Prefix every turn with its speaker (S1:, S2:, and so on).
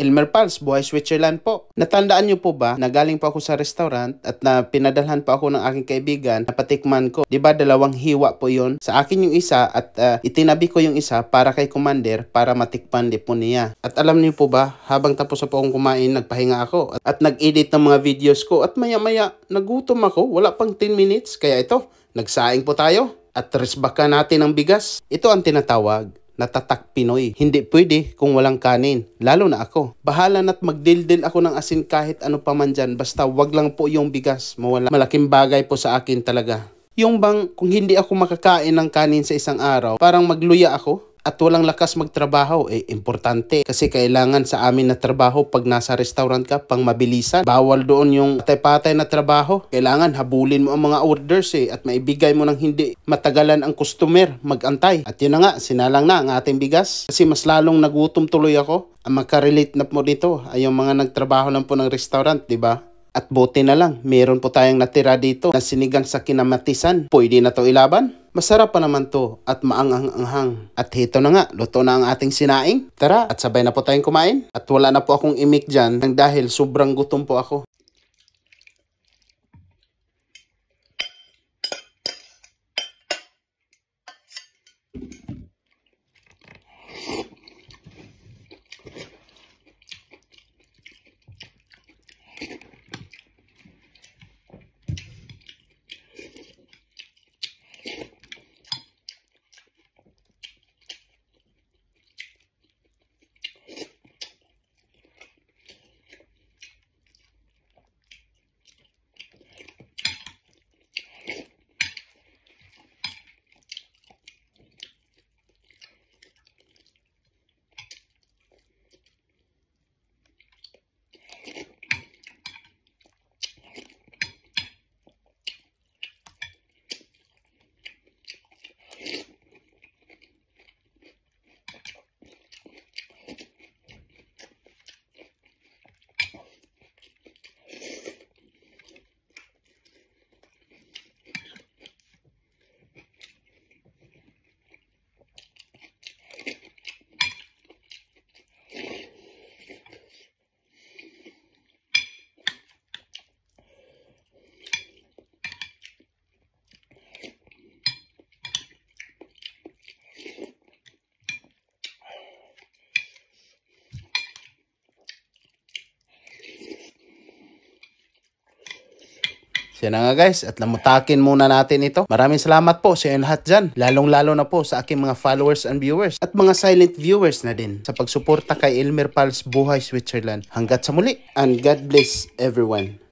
S1: Elmer Pals, Buhay Switzerland po. Natandaan niyo po ba na galing po ako sa restaurant at na pinadalhan po ako ng aking kaibigan na patikman ko. Diba dalawang hiwa po yon? Sa akin yung isa at itinabi ko yung isa para kay Commander para matikman din po niya. At alam niyo po ba, habang tapos na po akong kumain, nagpahinga ako at nag-edit ng mga videos ko at maya-maya nagutom ako. Wala pang 10 minutes. Kaya ito, nagsaing po tayo at resbakan natin ang bigas. Ito ang tinatawag na tatak Pinoy. Hindi pwede kung walang kanin, lalo na ako. Bahala na't magdildil ako ng asin kahit ano pa man dyan, basta wag lang po yung bigas mawala. Malaking bagay po sa akin talaga. Yung bang kung hindi ako makakain ng kanin sa isang araw, parang magluya ako at walang lakas magtrabaho, importante. Kasi kailangan sa amin na trabaho pag nasa restaurant ka, pang mabilisan. Bawal doon yung patay-patay na trabaho. Kailangan habulin mo ang mga orders at maibigay mo ng hindi matagalan ang customer magantay. At yun na nga, sinalang na ang ating bigas. Kasi mas lalong nagutom tuloy ako. Ang makarelate na po dito ay yung mga nagtrabaho lang po ng restaurant, di ba? At buti na lang, meron po tayong natira dito na sinigang sa kinamatisan. Pwede na to ilaban? Masarap pa naman to at maanghang-anghang. At hito na nga, luto na ang ating sinaing. Tara, at sabay na po tayong kumain. At wala na po akong imik dyan dahil sobrang gutom po ako. Yan na nga guys, at lamutakin muna natin ito. Maraming salamat po sa inyo lahat dyan. Lalong-lalo na po sa aking mga followers and viewers. At mga silent viewers na din sa pagsuporta kay Elmer Pals Buhay Switzerland. Hanggat sa muli, and God bless everyone.